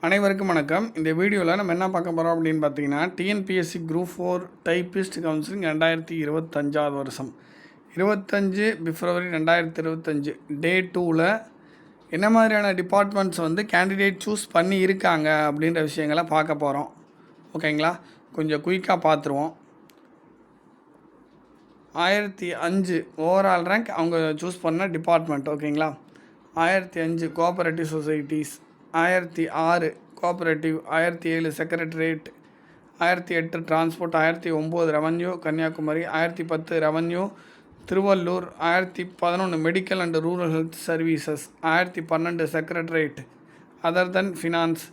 அனைவருக்கும் வணக்கம். இந்த வீடியோவில் நம்ம என்ன பார்க்க போகிறோம் அப்படின்னு பார்த்தீங்கன்னா, டிஎன்பிஎஸ்சி குரூப் 4 டைப்பிஸ்ட் கவுன்சிலிங் 2025 வருஷம் 25 பிப்ரவரி 2025 டே 2ல் என்ன மாதிரியான டிபார்ட்மெண்ட்ஸ் கேண்டிடேட் சூஸ் பண்ணி இருக்காங்க அப்படின்ற விஷயங்களை பார்க்க போகிறோம். ஓகேங்களா, கொஞ்சம் குயிக்காக பார்த்துருவோம். 1005 ஓவரால் ரேங்க் அவங்க சூஸ் பண்ண டிபார்ட்மெண்ட். ஓகேங்களா, 1005 cooperative societies, 1006 cooperative, 1007 secretariat, 1008 transport, 1009 revenue Kanniyakumari, 1010 revenue Tiruvallur, 1011 medical and rural health services, 1012 secretariat other than finance,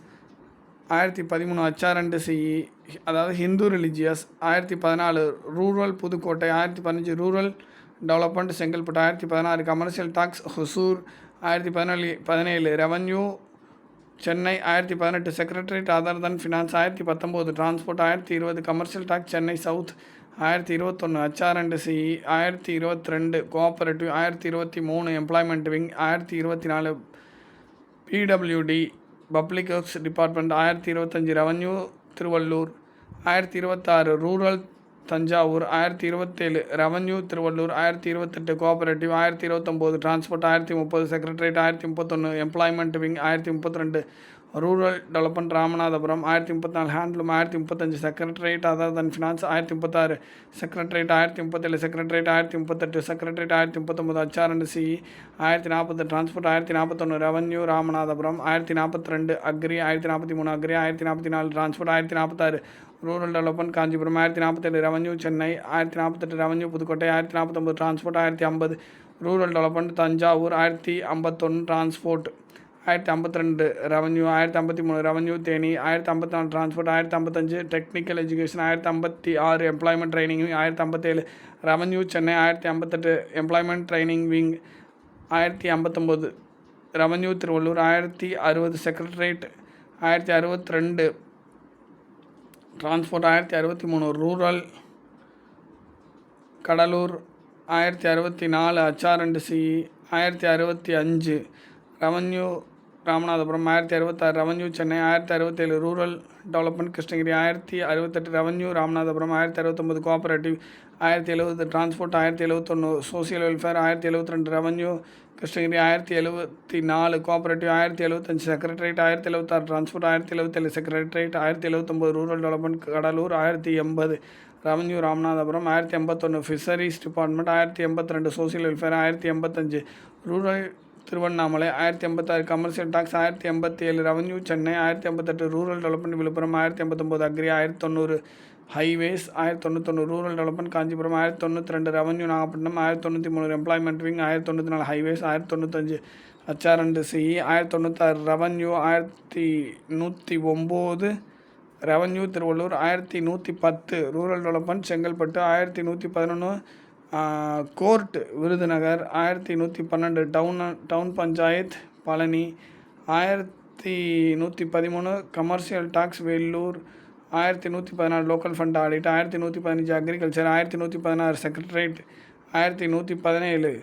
1013 HR and CE அதாவது Hindu religious, 1014 rural Pudukkottai, 1015 rural development Chengalpattu, 1016 commercial tax Hosur, 1017 revenue Chennai, 1018 secretariat other than finance, 1019 transport, 1020 commercial tax Chennai south, 1021 HR and CE, 1022 cooperative, 1023 employment wing, 1024 PWD public works department, 1025 revenue Tiruvallur, 1026 rural Thanjavur, 1027 revenue Tiruvallur, 1028 cooperative, 1029 transport, 1030 secretariat, 1031 employment wing, 1032 rural development Ramanathapuram, 1034 handloom, 1035 secretariat other than finance, 1036 secretariat, 1037 secretariat, 1038 secretariat, 1039 HR and CE, 1040 transport, 1041 revenue Ramanathapuram, 1042 agri, 1043 agri, 1044 transport, 1046 rural development Kanchipuram, 1047 revenue Chennai, 1048 revenue Pudukkottai, 1049 transport, 1050 rural development Thanjavur, 1051 transport, 1052 revenue, 1053 revenue Theni, 1054 transport, 1055 technical education, 1056 employment training wing, 1057 revenue Chennai, 1058 employment training wing, 1059 revenue Tiruvallur, 1060 secretariat, 1062 transport, 1063 rural Cuddalore, 1064 HR and CE, 1065 revenue Ramanathapuram, 1066 revenue Chennai, 1067 rural development Krishnagiri, 1068 revenue Ramanathapuram, 1069 cooperative, 1070 transport, 1071 social welfare, 1072 revenue Krishnagiri, 1074 cooperative, 1075 secretariat, 1076 transport, 1077 secretariat, 1079 rural development Cuddalore, 1080 revenue Ramanathapuram, 1081 fisheries department, 1082 social welfare, 1085 rural Tiruvannamalai, 1086 commercial tax, 1087 revenue Chennai, 1088 rural development Villupuram, 1089 agri, 1090 highways, 1091 rural development Kanchipuram, 1092 revenue Nagapattinam, 1093 employment wing, 1094 highways, 1095 HR and CE, 1096 revenue, 1109 revenue Tiruvallur, 1110 rural development Chengalpattu, 1111 court Virudhunagar, 1112 town panchayat Palani, 1113 commercial tax Vellore, 1114 local fund audit, 1115 agriculture, 1116 secretariat, 1117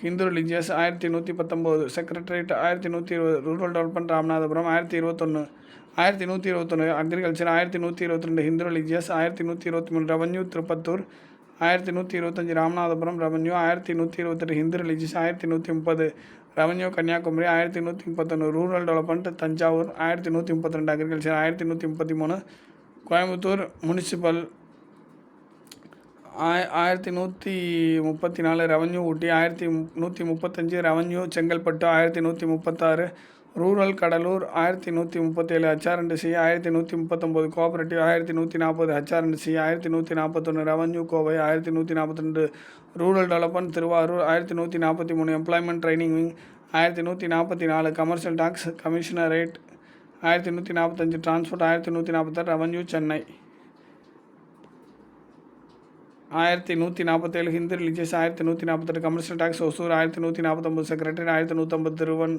Hindu religious, 1119 secretariat, 1120 rural development Ramanathapuram, 1121 agriculture, 1122 Hindu religious, 1123 revenue Tirupattur, 1125 Ramanathapuram revenue, 1128 Hindu religious, 1130 revenue Kanniyakumari, 1131 rural development Thanjavur, 1132 agriculture, 1133 Coimbatore municipal, 1134 revenue Ooty, 1135 revenue Chengalpattu, 1136 rural Cuddalore, 1137 HR and CE, 1139 cooperative, 1140 HR and CE, 1141 revenue Kovai, 1142 rural development Thiruvarur, 1143 employment training wing, 1144 commercial tax commissionerate, 1145 transport, 1146 revenue Chennai, 1147 Hindu religious, 1148 commercial tax Hosur, 1149 secretary, 1150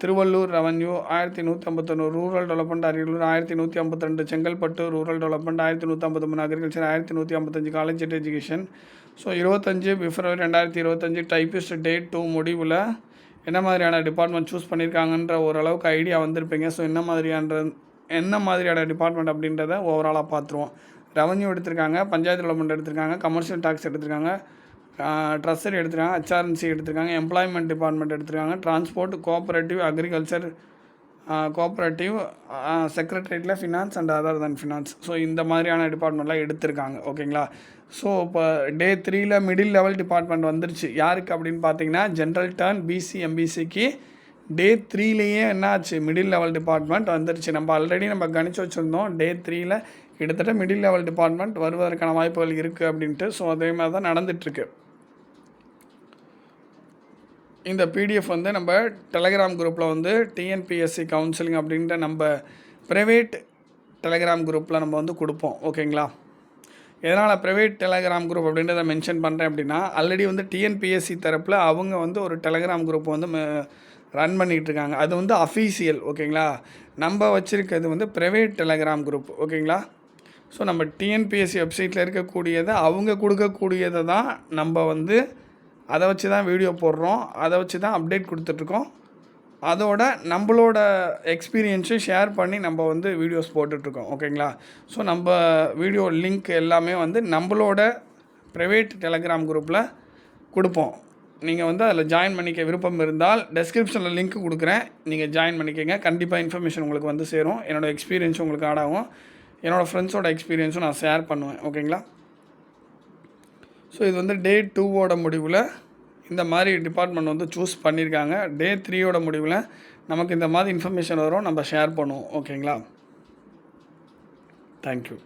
Tiruvallur revenue, 1151 rural development Ariyalur, 1152 Chengalpattu rural development, 1153 agriculture, 1155 college education. So 25 பிப்ரவரி 2025 typist day 2 முடிவில் என்ன மாதிரியான department choose பண்ணியிருக்காங்கன்ற ஓரளவுக்கு idea வந்திருப்பீங்க. So என்ன மாதிரியான department அப்படின்றத ஓவராலாக பார்த்துருவோம். ரெவன்யூ எடுத்திருக்காங்க, பஞ்சாயத்து டெவலப்மெண்ட் எடுத்திருக்காங்க, கமர்ஷியல் டாக்ஸ் எடுத்திருக்காங்க, ட்ரெஸரி எடுத்திருக்காங்க, HRNC எடுத்திருக்காங்க, எம்ப்ளாய்மெண்ட் டிபார்ட்மெண்ட் எடுத்திருக்காங்க, டிரான்ஸ்போர்ட், கோஆப்ரேட்டிவ், அக்ரிகல்ச்சர், கோஆப்ரேட்டிவ், செக்ரட்டரியேட்டில் finance and other than finance. So இந்த மாதிரியான டிபார்ட்மெண்ட்லாம் எடுத்திருக்காங்க. ஓகேங்களா. ஸோ இப்போ டே 3ல் மிடில் லெவல் டிபார்ட்மெண்ட் வந்துருச்சு. யாருக்கு அப்படின்னு பார்த்தீங்கன்னா ஜென்ரல் டர்ன் BC MBCக்கு டே 3லேயே என்னாச்சு, மிடில் லெவல் டிபார்ட்மெண்ட் வந்துருச்சு. நம்ம ஆல்ரெடி கணிச்சு வச்சுருந்தோம் டே 3ல் கிட்டத்தட்ட மிடில் லெவல் டிபார்ட்மெண்ட் வருவதற்கான வாய்ப்புகள் இருக்குது அப்படின்ட்டு. ஸோ அதே மாதிரி தான் நடந்துகிட்ருக்கு. இந்த PDF வந்து நம்ம டெலகிராம் குரூப்பில் வந்து TNPSC கவுன்சிலிங் அப்படின்ற நம்ம ப்ரைவேட் டெலகிராம் குரூப்பில் நம்ம வந்து கொடுப்போம். ஓகேங்களா. எதனால் ப்ரைவேட் டெலகிராம் குரூப் அப்படின்றத மென்ஷன் பண்ணுறேன் அப்படின்னா, ஆல்ரெடி வந்து TNPSC தரப்பில் அவங்க வந்து ஒரு டெலகிராம் குரூப் வந்து ரன் பண்ணிகிட்ருக்காங்க. அது வந்து அஃபீஷியல். ஓகேங்களா. நம்ம வச்சுருக்கிறது வந்து ப்ரைவேட் டெலகிராம் குரூப். ஓகேங்களா. ஸோ நம்ம TNPSC வெப்சைட்டில் இருக்கக்கூடியதை அவங்க கொடுக்கக்கூடியதை தான் நம்ம வந்து அதை வச்சு தான் வீடியோ போடுறோம், அதை வச்சு தான் அப்டேட் கொடுத்துட்ருக்கோம். அதோட நம்மளோட எக்ஸ்பீரியன்ஸும் ஷேர் பண்ணி நம்ம வந்து வீடியோஸ் போட்டுட்ருக்கோம். ஓகேங்களா. ஸோ நம்ம வீடியோ லிங்க் எல்லாமே வந்து நம்மளோட ப்ரைவேட் டெலகிராம் குரூப்பில் கொடுப்போம். நீங்கள் வந்து அதில் ஜாயின் பண்ணிக்க விருப்பம் இருந்தால் டெஸ்கிரிப்ஷனில் லிங்க் கொடுக்குறேன், நீங்கள் ஜாயின் பண்ணிக்கங்க. கண்டிப்பாக இன்ஃபர்மேஷன் உங்களுக்கு வந்து சேரும். என்னோடய எக்ஸ்பீரியன்ஸும் உங்களுக்கு ஆட் ஆகும், என்னோடய ஃப்ரெண்ட்ஸோட எக்ஸ்பீரியன்ஸும் நான் ஷேர் பண்ணுவேன். ஓகேங்களா. ஸோ இது வந்து டே 2வோட முடிவில் இந்த மாதிரி டிபார்ட்மெண்ட் வந்து சூஸ் பண்ணியிருக்காங்க. டே 3யோட முடிவில் நமக்கு இந்த மாதிரி இன்ஃபர்மேஷன் வரும், நம்ம ஷேர் பண்ணுவோம். ஓகேங்களா. தேங்க்யூ.